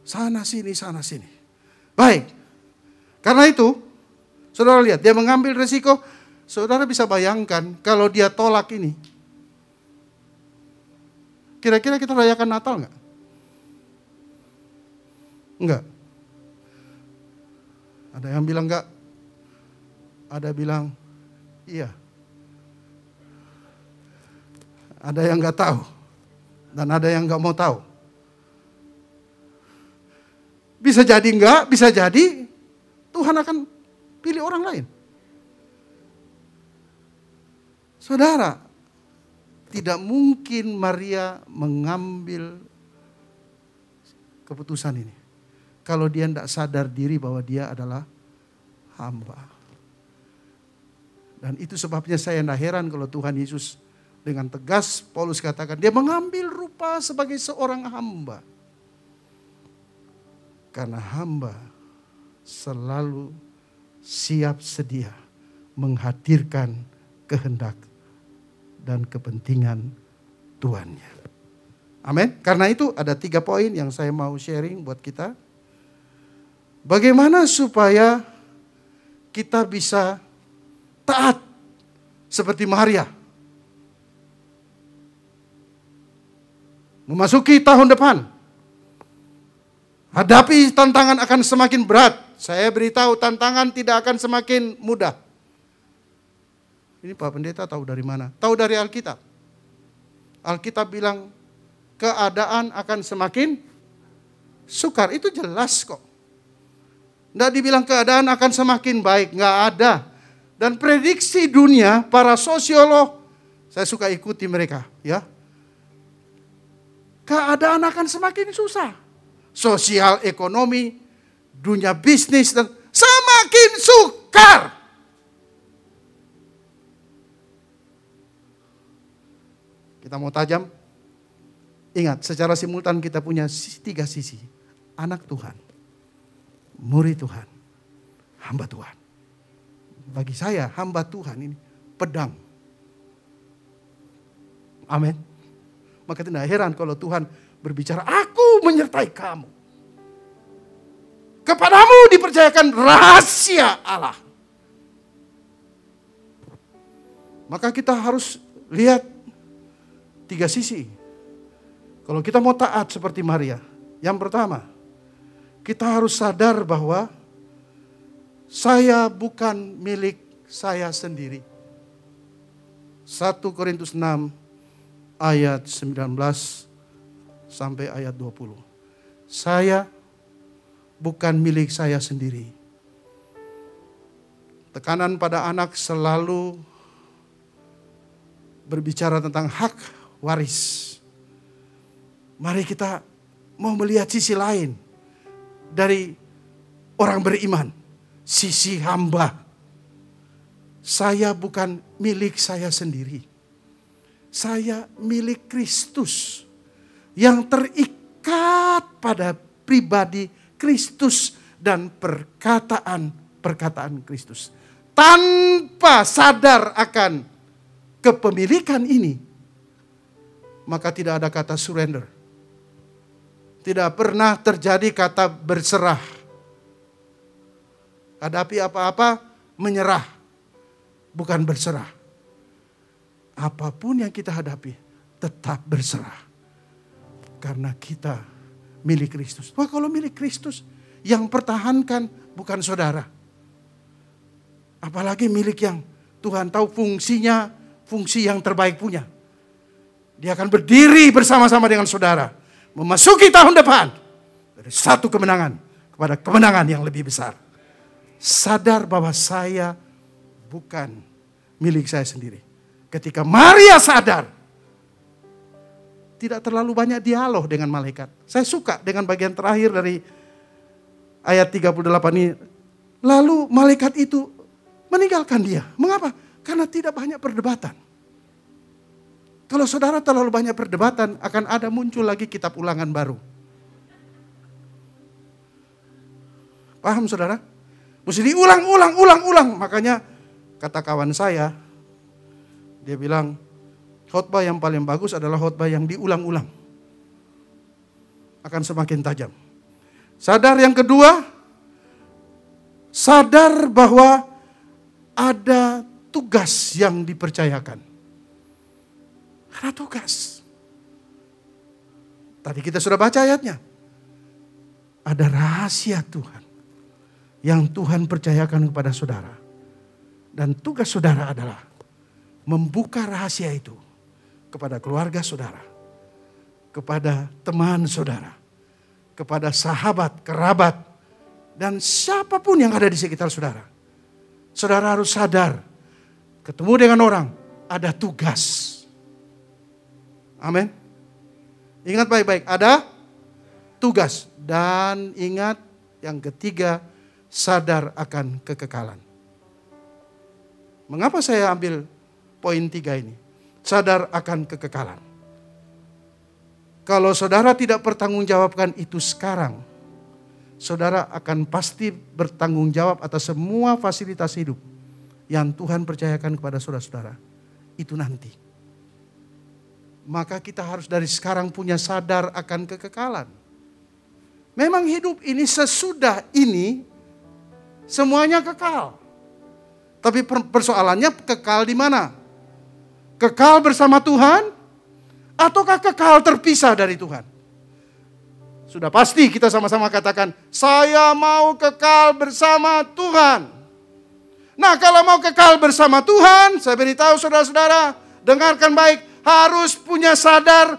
Speaker 1: Sana sini, sana sini. Baik. Karena itu, saudara lihat, dia mengambil resiko. Saudara bisa bayangkan kalau dia tolak ini. Kira-kira kita rayakan Natal enggak? Enggak. Ada yang bilang enggak. Ada bilang iya. Ada yang enggak tahu. Dan ada yang enggak mau tahu. Bisa jadi enggak, bisa jadi Tuhan akan pilih orang lain. Saudara, tidak mungkin Maria mengambil keputusan ini. Kalau dia tidak sadar diri bahwa dia adalah hamba. Dan itu sebabnya saya tidak heran kalau Tuhan Yesus dengan tegas, Paulus katakan, dia mengambil rupa sebagai seorang hamba. Karena hamba selalu siap sedia menghadirkan kehendak dan kepentingan Tuhannya. Amin. Karena itu ada 3 poin yang saya mau sharing buat kita. Bagaimana supaya kita bisa taat seperti Maria. Memasuki tahun depan. Hadapi tantangan akan semakin berat. Saya beritahu tantangan tidak akan semakin mudah. Ini Pak Pendeta tahu dari mana? Tahu dari Alkitab. Alkitab bilang keadaan akan semakin sukar. Itu jelas kok. Tidak dibilang keadaan akan semakin baik. Nggak ada. Dan prediksi dunia, para sosiolog, saya suka ikuti mereka. Ya, keadaan akan semakin susah. Sosial, ekonomi, dunia bisnis, dan semakin sukar. Kita mau tajam? Ingat, secara simultan kita punya 3 sisi. Anak Tuhan, murid Tuhan, hamba Tuhan. Bagi saya, hamba Tuhan ini pedang. Amin. Maka tidak heran kalau Tuhan berbicara, aku menyertai kamu. Kepadamu dipercayakan rahasia Allah. Maka kita harus lihat 3 sisi. Kalau kita mau taat seperti Maria, yang pertama, kita harus sadar bahwa saya bukan milik saya sendiri. 1 Korintus 6 ayat 19 sampai ayat 20. Saya bukan milik saya sendiri. Tekanan pada anak selalu berbicara tentang hak waris. Mari kita mau melihat sisi lain dari orang beriman. Sisi hamba. Saya bukan milik saya sendiri. Saya milik Kristus. Yang terikat pada pribadi Kristus dan perkataan Kristus. Tanpa sadar akan kepemilikan ini, maka tidak ada kata surrender. Tidak pernah terjadi kata berserah. Hadapi apa-apa, menyerah. Bukan berserah. Apapun yang kita hadapi, tetap berserah. Karena kita milik Kristus. Wah, kalau milik Kristus, yang pertahankan bukan saudara. Apalagi milik yang Tuhan tahu fungsinya, fungsi yang terbaik punya. Dia akan berdiri bersama-sama dengan saudara. Memasuki tahun depan. Dari satu kemenangan kepada kemenangan yang lebih besar. Sadar bahwa saya bukan milik saya sendiri. Ketika Maria sadar. Tidak terlalu banyak dialog dengan malaikat. Saya suka dengan bagian terakhir dari ayat 38 ini. Lalu malaikat itu meninggalkan dia. Mengapa? Karena tidak banyak perdebatan. Kalau saudara terlalu banyak perdebatan, akan ada muncul lagi kitab ulangan baru. Paham saudara? Mesti diulang. Makanya kata kawan saya, dia bilang, khotbah yang paling bagus adalah khotbah yang diulang-ulang. Akan semakin tajam. Sadar yang kedua, sadar bahwa ada tugas yang dipercayakan. Ada tugas. Tadi kita sudah baca ayatnya. Ada rahasia Tuhan yang Tuhan percayakan kepada saudara. Dan tugas saudara adalah membuka rahasia itu kepada keluarga saudara, kepada teman saudara, kepada sahabat, kerabat, dan siapapun yang ada di sekitar saudara. Saudara harus sadar, ketemu dengan orang, ada tugas. Amin. Ingat baik-baik, ada tugas. Dan ingat yang ketiga, sadar akan kekekalan. Mengapa saya ambil poin 3 ini? Sadar akan kekekalan. Kalau saudara tidak bertanggungjawabkan itu sekarang, saudara akan pasti bertanggung jawab atas semua fasilitas hidup yang Tuhan percayakan kepada saudara-saudara. Itu nanti. Maka kita harus dari sekarang punya sadar akan kekekalan. Memang hidup ini sesudah ini semuanya kekal. Tapi persoalannya kekal di mana? Kekal bersama Tuhan ataukah kekal terpisah dari Tuhan? Sudah pasti kita sama-sama katakan, saya mau kekal bersama Tuhan. Nah, kalau mau kekal bersama Tuhan, saya beritahu saudara-saudara, dengarkan baik. Harus punya sadar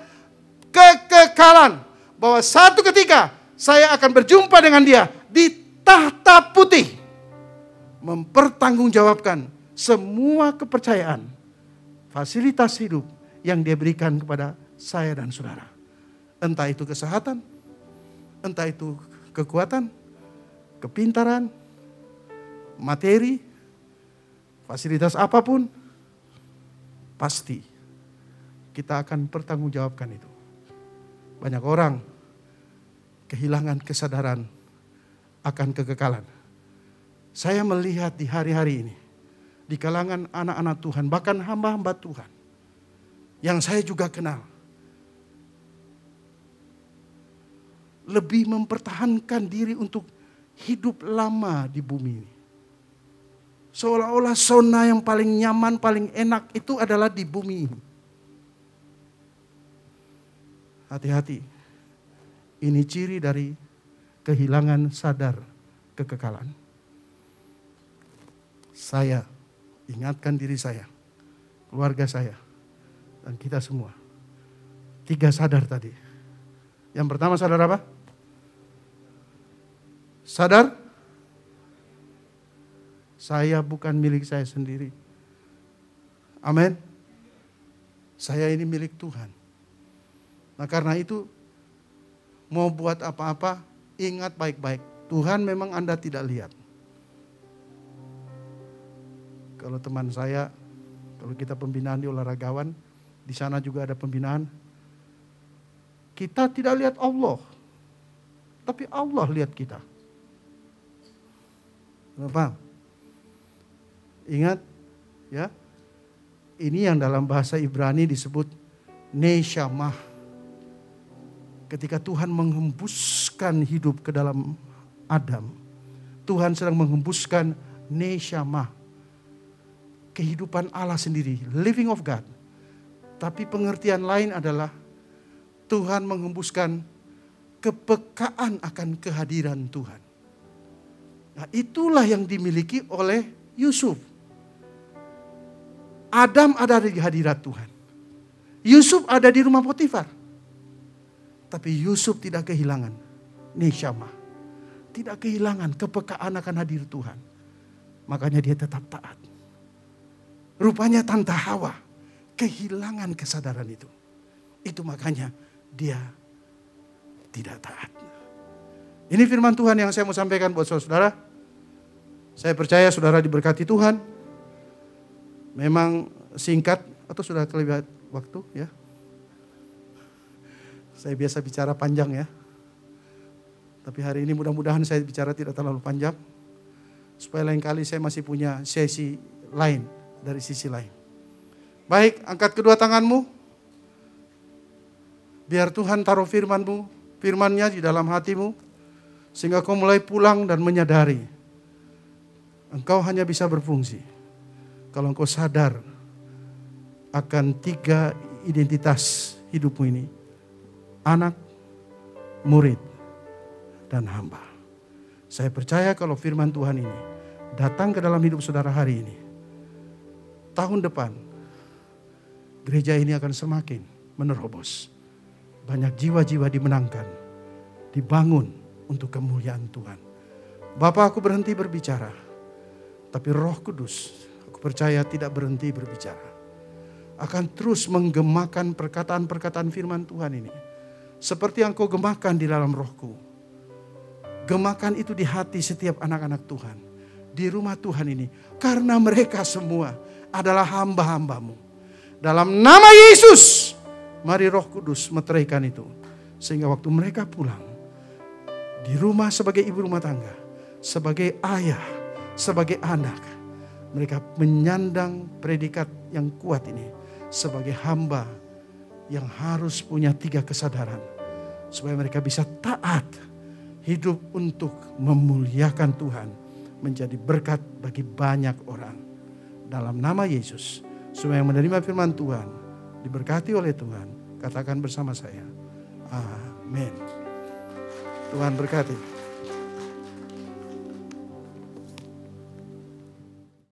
Speaker 1: kekekalan. Bahwa satu ketika saya akan berjumpa dengan dia di tahta putih. Mempertanggungjawabkan semua kepercayaan, fasilitas hidup yang dia berikan kepada saya dan saudara. Entah itu kesehatan, entah itu kekuatan, kepintaran, materi, fasilitas apapun, pasti kita akan pertanggungjawabkan itu. Banyak orang kehilangan kesadaran akan kekekalan. Saya melihat di hari-hari ini, di kalangan anak-anak Tuhan, bahkan hamba-hamba Tuhan, yang saya juga kenal, lebih mempertahankan diri untuk hidup lama di bumi ini. Seolah-olah zona yang paling nyaman, paling enak itu adalah di bumi ini. Hati-hati, ini ciri dari kehilangan sadar kekekalan. Saya ingatkan diri saya, keluarga saya, dan kita semua. 3 sadar tadi. Yang pertama sadar apa? Sadar, saya bukan milik saya sendiri. Amin. Saya ini milik Tuhan. Nah karena itu, mau buat apa-apa, ingat baik-baik. Tuhan memang Anda tidak lihat. Kalau teman saya, kalau kita pembinaan di olahragawan, di sana juga ada pembinaan. Kita tidak lihat Allah, tapi Allah lihat kita. Paham? Ingat, ya, ini yang dalam bahasa Ibrani disebut neshamah. Ketika Tuhan menghembuskan hidup ke dalam Adam, Tuhan sedang menghembuskan neshamah, kehidupan Allah sendiri, living of God. Tapi pengertian lain adalah Tuhan menghembuskan kepekaan akan kehadiran Tuhan. Nah, itulah yang dimiliki oleh Yusuf. Adam ada di hadirat Tuhan. Yusuf ada di rumah Potifar. Tapi Yusuf tidak kehilangan neshama. Tidak kehilangan kepekaan akan hadir Tuhan. Makanya dia tetap taat. Rupanya Tante Hawa kehilangan kesadaran itu. Itu makanya dia tidak taat. Ini firman Tuhan yang saya mau sampaikan buat saudara. Saya percaya saudara diberkati Tuhan. Memang singkat atau sudah kelebihan waktu ya. Saya biasa bicara panjang ya. Tapi hari ini mudah-mudahan saya bicara tidak terlalu panjang. Supaya lain kali saya masih punya sesi lain dari sisi lain. Baik, angkat kedua tanganmu. Biar Tuhan taruh firman-Nya di dalam hatimu. Sehingga kau mulai pulang dan menyadari. Engkau hanya bisa berfungsi. Kalau engkau sadar akan 3 identitas hidupmu ini. Anak, murid, dan hamba. Saya percaya kalau firman Tuhan ini datang ke dalam hidup saudara hari ini. Tahun depan, gereja ini akan semakin menerobos. Banyak jiwa-jiwa dimenangkan, dibangun untuk kemuliaan Tuhan. Bapa, aku berhenti berbicara. Tapi Roh Kudus, aku percaya tidak berhenti berbicara. Akan terus menggemakan perkataan-perkataan firman Tuhan ini. Seperti yang kau gemakan di dalam rohku. Gemakan itu di hati setiap anak-anak Tuhan. Di rumah Tuhan ini. Karena mereka semua adalah hamba-hambamu. Dalam nama Yesus. Mari Roh Kudus meteraikan itu. Sehingga waktu mereka pulang. Di rumah sebagai ibu rumah tangga. Sebagai ayah. Sebagai anak. Mereka menyandang predikat yang kuat ini. Sebagai hamba. Yang harus punya 3 kesadaran. Supaya mereka bisa taat. Hidup untuk memuliakan Tuhan. Menjadi berkat bagi banyak orang. Dalam nama Yesus. Semua yang menerima firman Tuhan. Diberkati oleh Tuhan. Katakan bersama saya. Amin. Tuhan berkati.